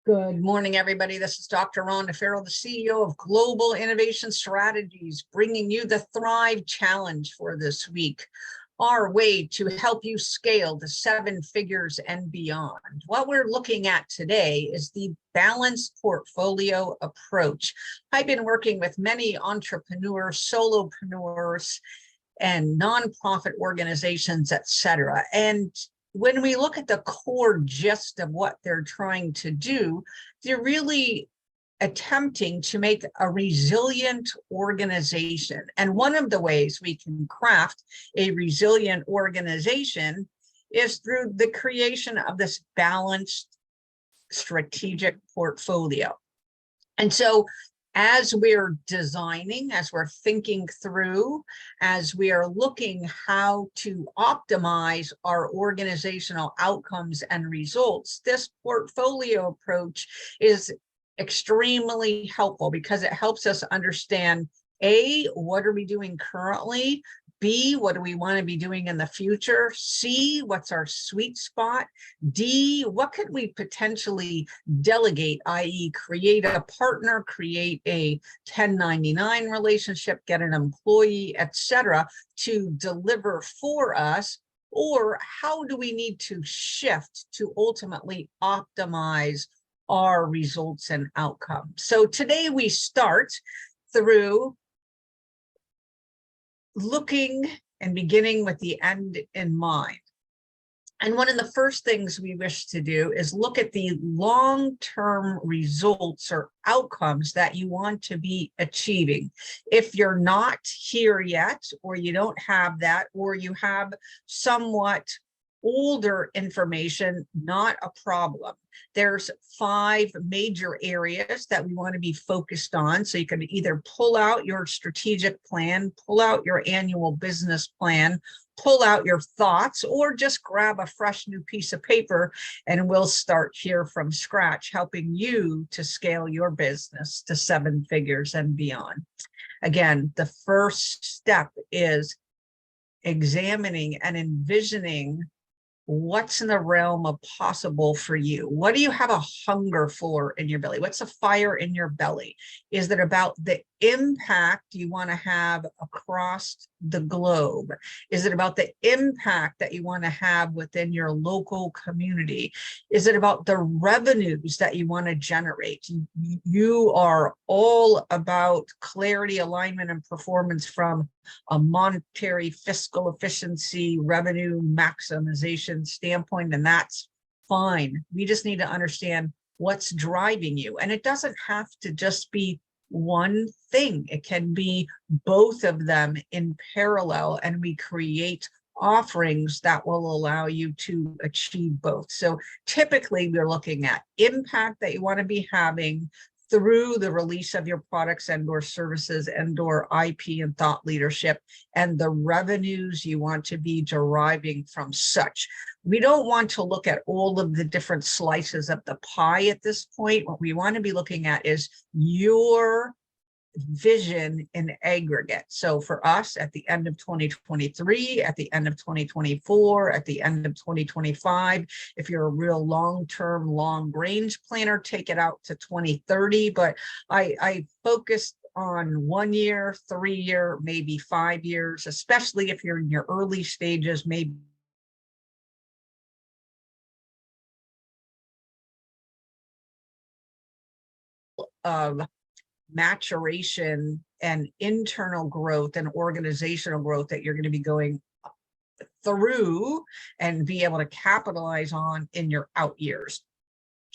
Good morning, everybody. This is Dr. Rhonda Farrell, the CEO of Global Innovation Strategies, bringing you the Thrive Challenge for this week, our way to help you scale to 7 figures and beyond. What we're looking at today is the balanced portfolio approach. I've been working with many entrepreneurs, solopreneurs, and nonprofit organizations, etc. And when we look at the core gist of what they're trying to do, they're really attempting to make a resilient organization. And one of the ways we can craft a resilient organization is through the creation of this balanced strategic portfolio. And so as we're designing, as we're thinking through, as we are looking how to optimize our organizational outcomes and results, this portfolio approach is extremely helpful because it helps us understand, A, what are we doing currently? B, what do we want to be doing in the future? C, what's our sweet spot? D, what could we potentially delegate, i.e. create a partner, create a 1099 relationship, get an employee, etc., to deliver for us? Or how do we need to shift to ultimately optimize our results and outcomes? So today we start through looking and beginning with the end in mind. And one of the first things we wish to do is look at the long-term results or outcomes that you want to be achieving. If you're not here yet, or you don't have that, or you have somewhat older information, not a problem. There's 5 major areas that we want to be focused on. So you can either pull out your strategic plan, pull out your annual business plan, pull out your thoughts, or just grab a fresh new piece of paper and we'll start here from scratch, helping you to scale your business to 7 figures and beyond. Again, the first step is examining and envisioning what's in the realm of possible for you. What do you have a hunger for in your belly? What's a fire in your belly? Is it about the impact you want to have across the globe? Is it about the impact that you want to have within your local community? Is it about the revenues that you want to generate? You are all about clarity, alignment, and performance from a monetary, fiscal efficiency, revenue maximization standpoint, and that's fine. We just need to understand what's driving you. And it doesn't have to just be one thing. It can be both of them in parallel, and we create offerings that will allow you to achieve both. So typically we're looking at impact that you want to be having through the release of your products and or services and or IP and thought leadership, and the revenues you want to be deriving from such. We don't want to look at all of the different slices of the pie at this point. What we want to be looking at is your vision in aggregate. So for us, at the end of 2023, at the end of 2024, at the end of 2025, if you're a real long-term, long-range planner, take it out to 2030. But I focused on 1 year, 3 year, maybe 5 years, especially if you're in your early stages, maybe of maturation and internal growth and organizational growth that you're going to be going through and be able to capitalize on in your out years.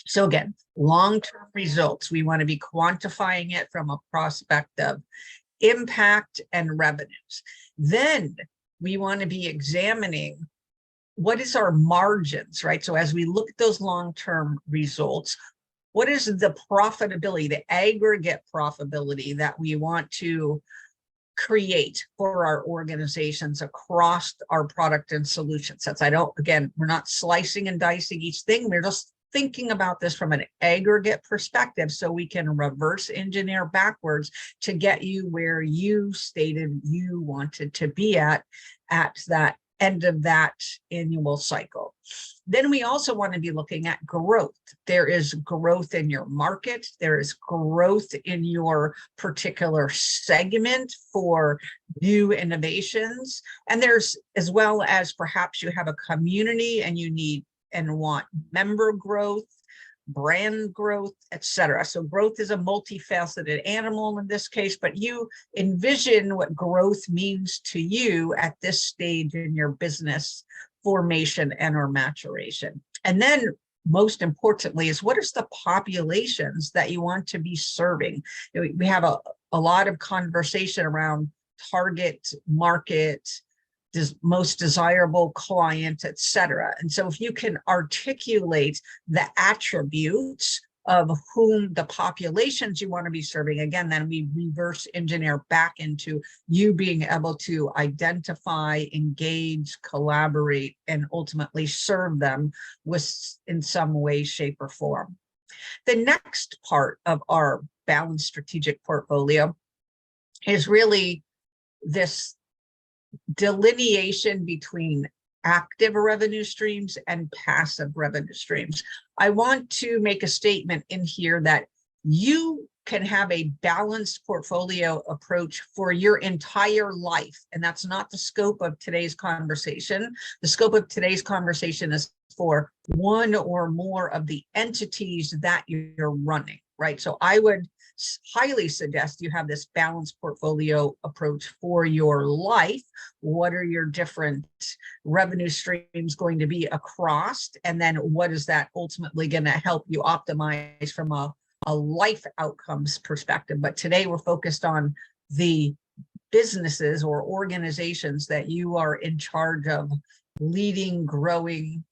So again, long-term results, we want to be quantifying it from a prospect of impact and revenues. Then we want to be examining what is our margins, right? So as we look at those long-term results, what is the profitability, the aggregate profitability that we want to create for our organizations across our product and solution sets? We're not slicing and dicing each thing. We're just thinking about this from an aggregate perspective so we can reverse engineer backwards to get you where you stated you wanted to be at that end of that annual cycle. Then we also want to be looking at growth. There is growth in your market. There is growth in your particular segment for new innovations. And there's, as well as perhaps you have a community and you need and want member growth, brand growth, etc. So growth is a multifaceted animal in this case, but you envision what growth means to you at this stage in your business formation and or maturation. And then most importantly is, what is the populations that you want to be serving? We have a lot of conversation around target market, most desirable client, etc. And so if you can articulate the attributes of whom the populations you want to be serving, again, then we reverse engineer back into you being able to identify, engage, collaborate, and ultimately serve them with in some way, shape, or form. The next part of our balanced strategic portfolio is really this delineation between active revenue streams and passive revenue streams. I want to make a statement in here that you can have a balanced portfolio approach for your entire life. And that's not the scope of today's conversation. The scope of today's conversation is for one or more of the entities that you're running, right? So I would highly suggest you have this balanced portfolio approach for your life. What are your different revenue streams going to be across? And then what is that ultimately going to help you optimize from a life outcomes perspective? But today we're focused on the businesses or organizations that you are in charge of leading, growing,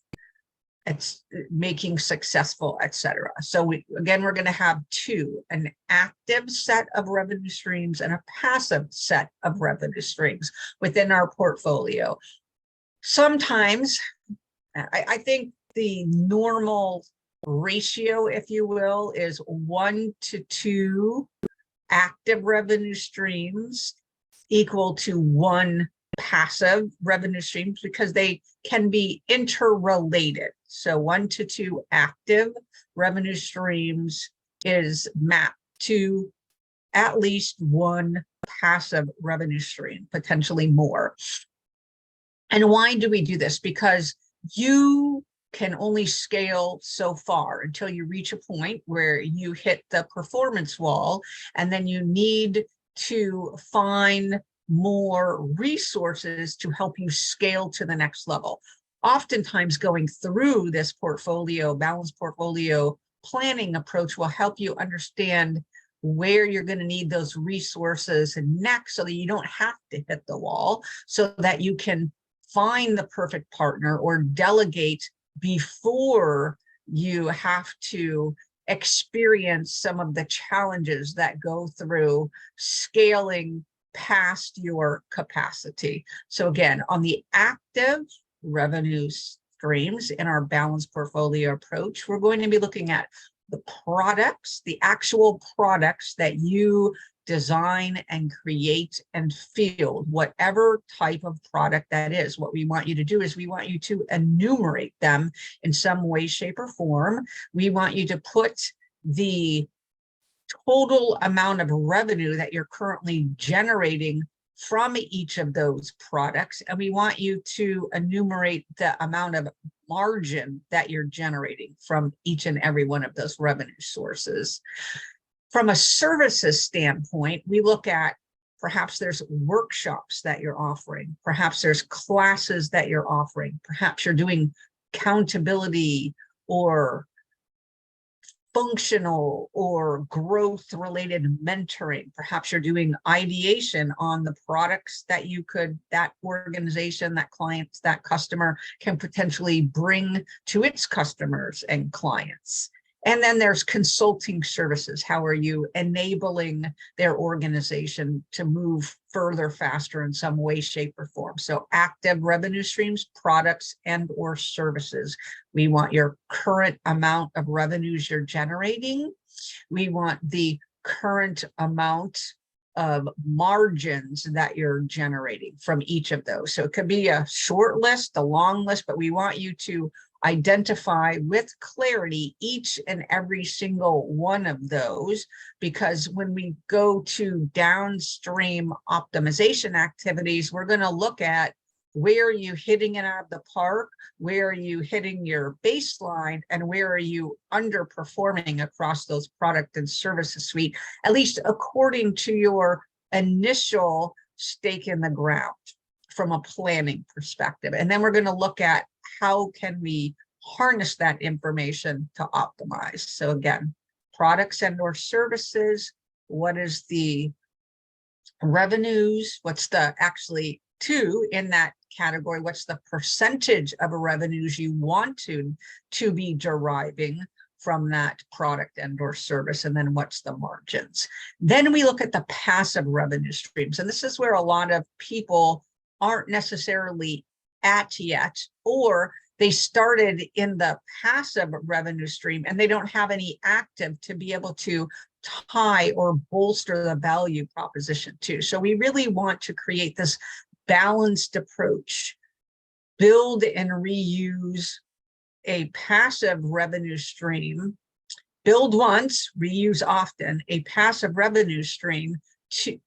it's making successful, etc. So we're going to have two, an active set of revenue streams and a passive set of revenue streams within our portfolio. Sometimes I think the normal ratio, if you will, is 1 to 2 active revenue streams equal to 1 passive revenue streams, because they can be interrelated. So 1 to 2 active revenue streams is mapped to at least 1 passive revenue stream, potentially more. And why do we do this? Because you can only scale so far until you reach a point where you hit the performance wall, and then you need to find more resources to help you scale to the next level. Oftentimes going through this balanced portfolio planning approach will help you understand where you're going to need those resources next, so that you don't have to hit the wall, so that you can find the perfect partner or delegate before you have to experience some of the challenges that go through scaling past your capacity. So again, on the active revenue streams in our balanced portfolio approach, we're going to be looking at the products, the actual products that you design and create and field, whatever type of product that is. What we want you to do is we want you to enumerate them in some way, shape, or form. We want you to put the total amount of revenue that you're currently generating from each of those products, and we want you to enumerate the amount of margin that you're generating from each and every one of those revenue sources. From a services standpoint, we look at perhaps there's workshops that you're offering, perhaps there's classes that you're offering, perhaps you're doing accountability or functional or growth related mentoring. Perhaps you're doing ideation on the products that that organization, that client, that customer can potentially bring to its customers and clients. And then there's consulting services. How are you enabling their organization to move further, faster in some way, shape, or form? So active revenue streams, products, and or services. We want your current amount of revenues you're generating. We want the current amount of margins that you're generating from each of those. So it could be a short list, a long list, but we want you to identify with clarity each and every single one of those, because when we go to downstream optimization activities, we're going to look at where are you hitting it out of the park, where are you hitting your baseline, and where are you underperforming across those product and services suite, at least according to your initial stake in the ground from a planning perspective. And then we're going to look at how can we harness that information to optimize. So again, products and or services, what is the revenues, what's the actually two in that category, what's the percentage of revenues you want to be deriving from that product and or service, and then what's the margins. Then we look at the passive revenue streams, and this is where a lot of people aren't necessarily at yet, or they started in the passive revenue stream and they don't have any active to be able to tie or bolster the value proposition to. So we really want to create this balanced approach, build and reuse a passive revenue stream, build once, reuse often, a passive revenue stream to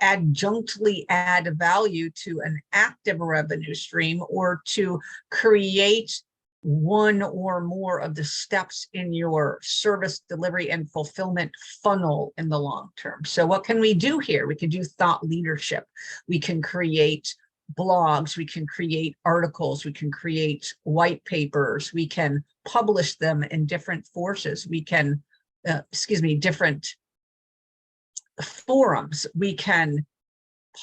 adjunctly add value to an active revenue stream, or to create one or more of the steps in your service delivery and fulfillment funnel in the long term. So what can we do here? We can do thought leadership. We can create blogs, we can create articles, we can create white papers, we can publish them in different forces, we can, different forums, we can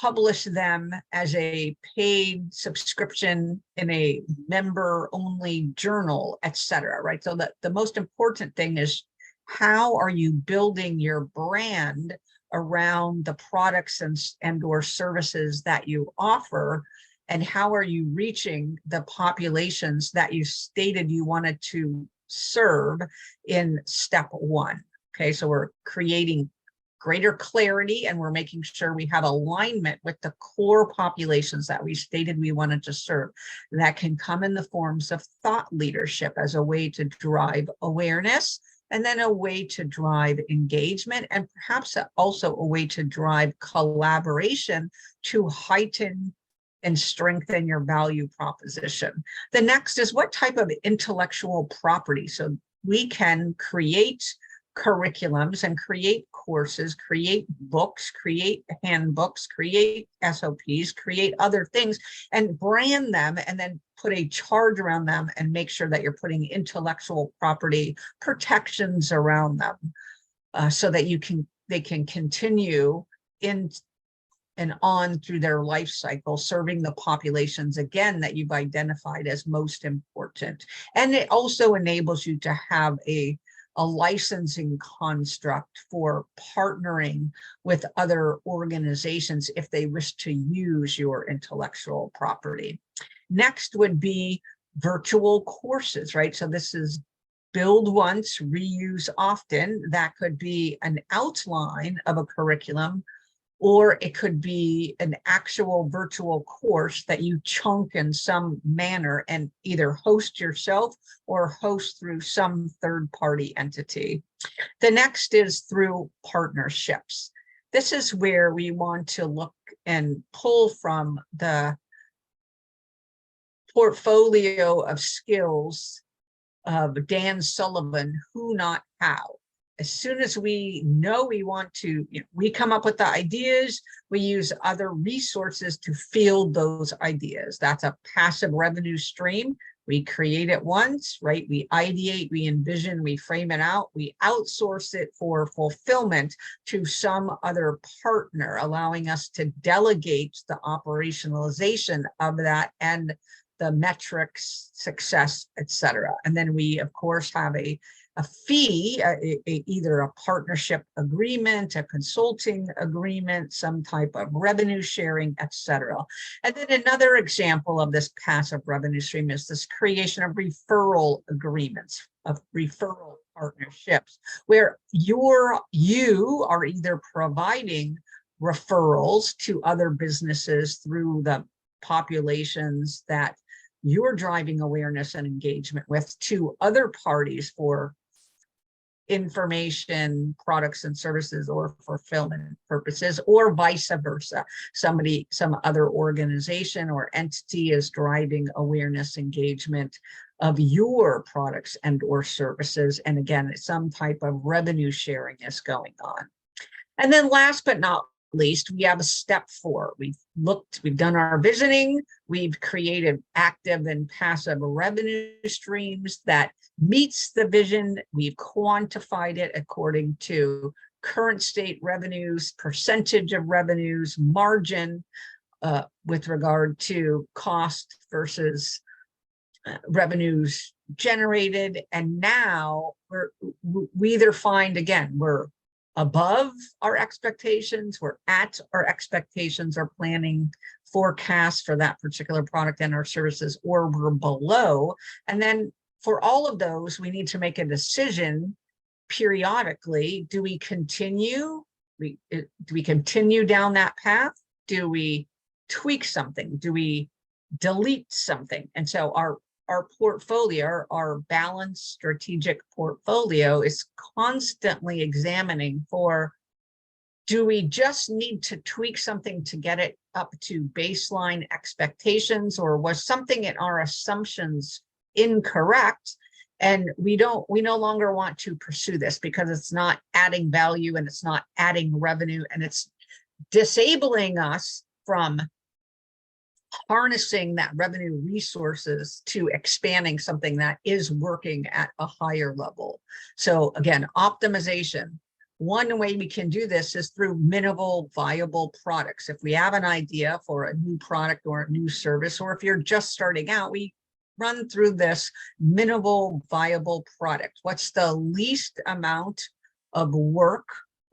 publish them as a paid subscription in a member-only journal, etc. Right? So that the most important thing is, how are you building your brand around the products and or services that you offer, and how are you reaching the populations that you stated you wanted to serve in step one? Okay, so we're creating greater clarity, and we're making sure we have alignment with the core populations that we stated we wanted to serve. That can come in the forms of thought leadership as a way to drive awareness, and then a way to drive engagement, and perhaps also a way to drive collaboration to heighten and strengthen your value proposition. The next is, what type of intellectual property? So we can create curriculums and create courses, create books, create handbooks, create SOPs, create other things, and brand them, and then put a charge around them and make sure that you're putting intellectual property protections around them, so that they can continue in and on through their life cycle, serving the populations, again, that you've identified as most important. And it also enables you to have a licensing construct for partnering with other organizations if they wish to use your intellectual property. Next would be virtual courses, right? So this is build once, reuse often. That could be an outline of a curriculum, or it could be an actual virtual course that you chunk in some manner and either host yourself or host through some third-party entity. The next is through partnerships. This is where we want to look and pull from the portfolio of skills of Dan Sullivan, Who Not How. As soon as we know we want to, we come up with the ideas, we use other resources to field those ideas. That's a passive revenue stream. We create it once, right? We ideate, we envision, we frame it out, we outsource it for fulfillment to some other partner, allowing us to delegate the operationalization of that and the metrics, success, etc. And then we, of course, have a fee, either a partnership agreement, a consulting agreement, some type of revenue sharing, etc. And then another example of this passive revenue stream is this creation of referral agreements, of referral partnerships, where you are either providing referrals to other businesses through the populations that you're driving awareness and engagement with to other parties for information, products and services, or fulfillment purposes, or vice versa. Some other organization or entity is driving awareness, engagement of your products and or services. And again, some type of revenue sharing is going on. And then last but not least, we have a step 4. We've done our visioning, we've created active and passive revenue streams that meets the vision. We've quantified it according to current state revenues, percentage of revenues, margin with regard to cost versus revenues generated. And now we either find, again, we're above our expectations, we're at our expectations, our planning forecast for that particular product and our services, or we're below. And then for all of those, we need to make a decision periodically. Do we continue? Do we continue down that path? Do we tweak something? Do we delete something? And so our portfolio, our balanced strategic portfolio, is constantly examining for, do we just need to tweak something to get it up to baseline expectations, or was something in our assumptions incorrect? And we no longer want to pursue this because it's not adding value and it's not adding revenue, and it's disabling us from harnessing that revenue resources to expanding something that is working at a higher level. So again, optimization. One way we can do this is through minimal viable products. If we have an idea for a new product or a new service, or if you're just starting out, we run through this minimal viable product. What's the least amount of work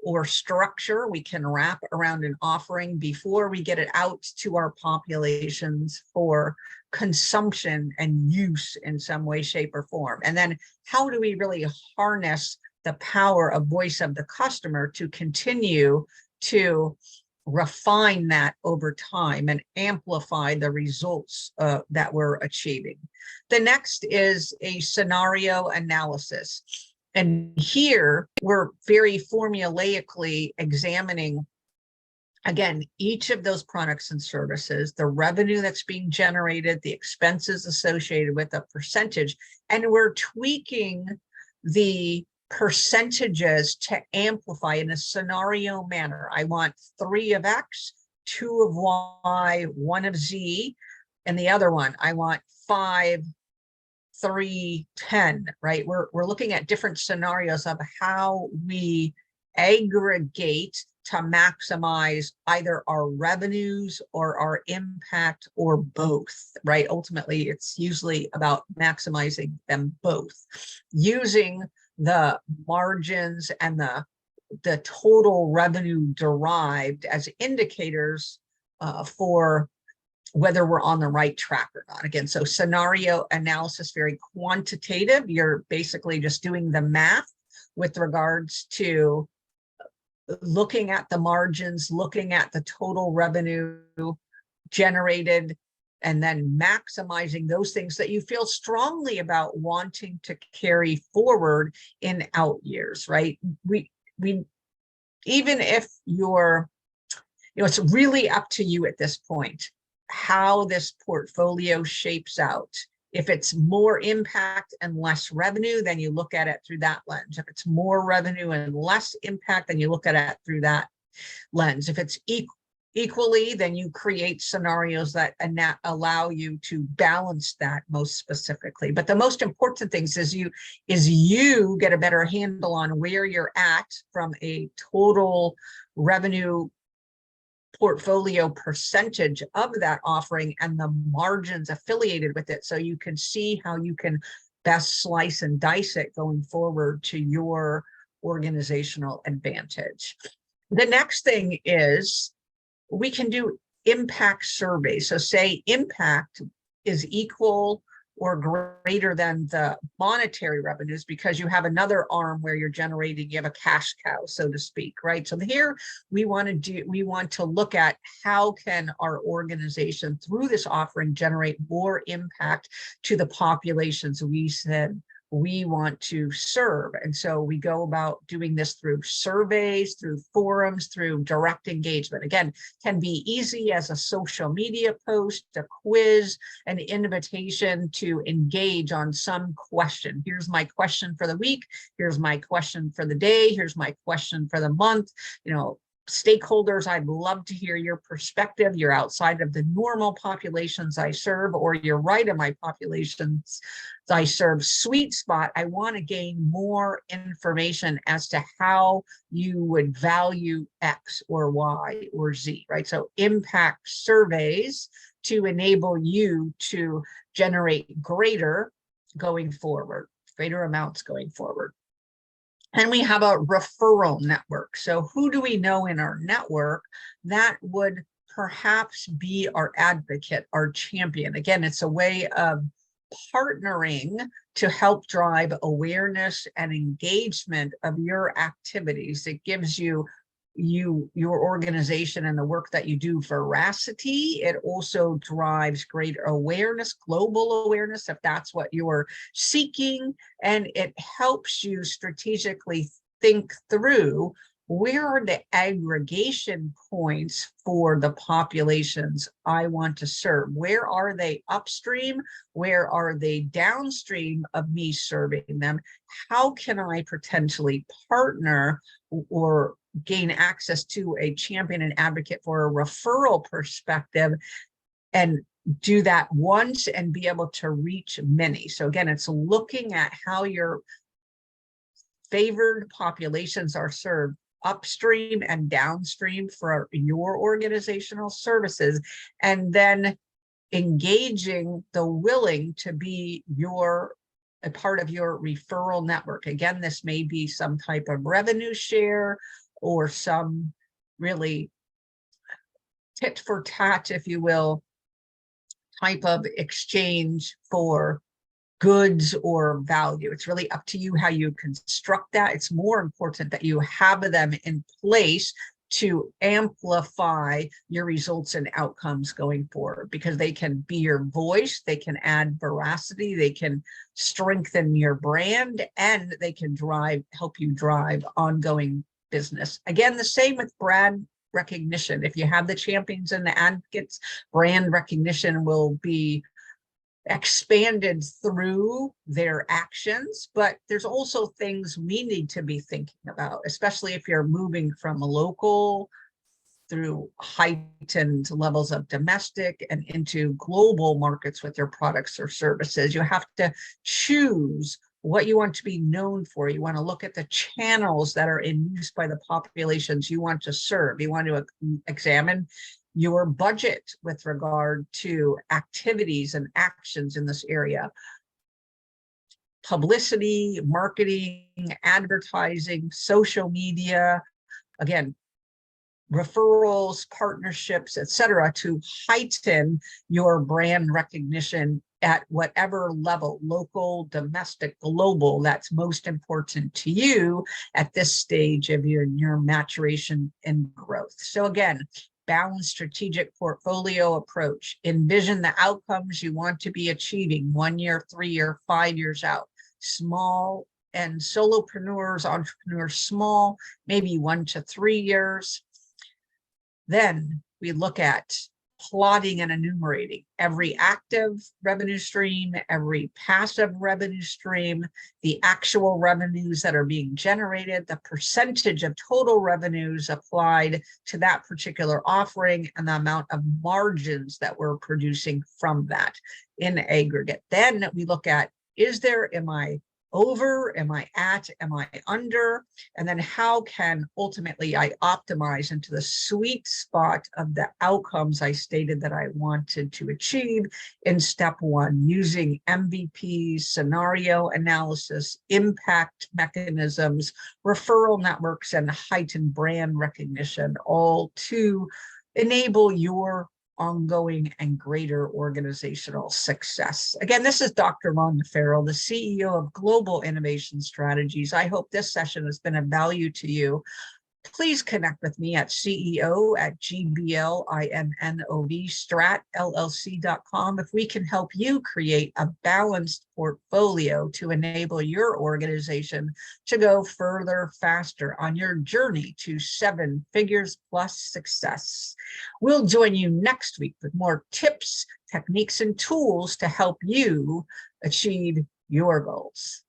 or structure we can wrap around an offering before we get it out to our populations for consumption and use in some way, shape, or form? And then how do we really harness the power of voice of the customer to continue to refine that over time and amplify the results that we're achieving? The next is a scenario analysis. And here we're very formulaically examining, again, each of those products and services, the revenue that's being generated, the expenses associated with a percentage, and we're tweaking the percentages to amplify in a scenario manner. I want 3 of X, 2 of Y, 1 of Z, and the other one, I want 5, 3, 10, right? We're looking at different scenarios of how we aggregate to maximize either our revenues or our impact, or both, right? Ultimately, it's usually about maximizing them both, using the margins and the total revenue derived as indicators for whether we're on the right track or not. Again, so scenario analysis, very quantitative. You're basically just doing the math with regards to looking at the margins, looking at the total revenue generated, and then maximizing those things that you feel strongly about wanting to carry forward in out years, right? We even if you're, it's really up to you at this point how this portfolio shapes out. If it's more impact and less revenue, then you look at it through that lens. If it's more revenue and less impact, then you look at it through that lens. If it's equally, then you create scenarios that allow you to balance that most specifically. But the most important things is you get a better handle on where you're at from a total revenue portfolio percentage of that offering and the margins affiliated with it, so you can see how you can best slice and dice it going forward to your organizational advantage. The next thing is we can do impact surveys. So say impact is equal or greater than the monetary revenues, because you have another arm where you're generating, you have a cash cow, so to speak, right? So here we want to look at how can our organization through this offering generate more impact to the populations we said we want to serve. And so we go about doing this through surveys, through forums, through direct engagement. Again, can be easy as a social media post, a quiz, an invitation to engage on some question. Here's my question for the week. Here's my question for the day. Here's my question for the month. You know, stakeholders, I'd love to hear your perspective. You're outside of the normal populations I serve, or you're right in my populations I serve sweet spot. I want to gain more information as to how you would value X or Y or Z, right? So impact surveys to enable you to generate greater going forward, greater amounts going forward. And we have a referral network. So who do we know in our network that would perhaps be our advocate, our champion? Again, it's a way of partnering to help drive awareness and engagement of your activities. It gives you your organization and the work that you do veracity. It also drives greater awareness, global awareness, if that's what you're seeking. And it helps you strategically think through where are the aggregation points for the populations I want to serve? Where are they upstream? Where are they downstream of me serving them? How can I potentially partner or gain access to a champion and advocate for a referral perspective and do that once and be able to reach many? So again, it's looking at how your favored populations are served upstream and downstream for your organizational services, and then engaging the willing to be a part of your referral network. Again, this may be some type of revenue share or some really tit for tat, if you will, type of exchange for goods or value. It's really up to you how you construct that. It's more important that you have them in place to amplify your results and outcomes going forward, because they can be your voice, they can add veracity, they can strengthen your brand, and they can help you drive ongoing business. Again, the same with brand recognition. If you have the champions and the advocates, brand recognition will be expanded through their actions, but there's also things we need to be thinking about, especially if you're moving from a local through heightened levels of domestic and into global markets with your products or services. You have to choose what you want to be known for. You want to look at the channels that are in use by the populations you want to serve. You want to examine your budget with regard to activities and actions in this area. Publicity, marketing, advertising, social media, again, referrals, partnerships, etc., to heighten your brand recognition at whatever level, local, domestic, global, that's most important to you at this stage of your maturation and growth. So again, balanced strategic portfolio approach. Envision the outcomes you want to be achieving 1 year, 3 year, 5 years out. Small and solopreneurs, entrepreneurs, small, maybe 1 to 3 years. Then we look at plotting and enumerating every active revenue stream, every passive revenue stream, the actual revenues that are being generated, the percentage of total revenues applied to that particular offering, and the amount of margins that we're producing from that in aggregate. Then we look at, am I over, am I at, am I under? And then how can ultimately I optimize into the sweet spot of the outcomes I stated that I wanted to achieve in step 1, using MVP, scenario analysis, impact mechanisms, referral networks, and heightened brand recognition, all to enable your ongoing and greater organizational success. Again, this is Dr. Rhonda Farrell, the CEO of Global Innovation Strategies. I hope this session has been of value to you. Please connect with me at CEO@GBLINNOV.com if we can help you create a balanced portfolio to enable your organization to go further faster on your journey to 7 figures plus success. We'll join you next week with more tips, techniques, and tools to help you achieve your goals.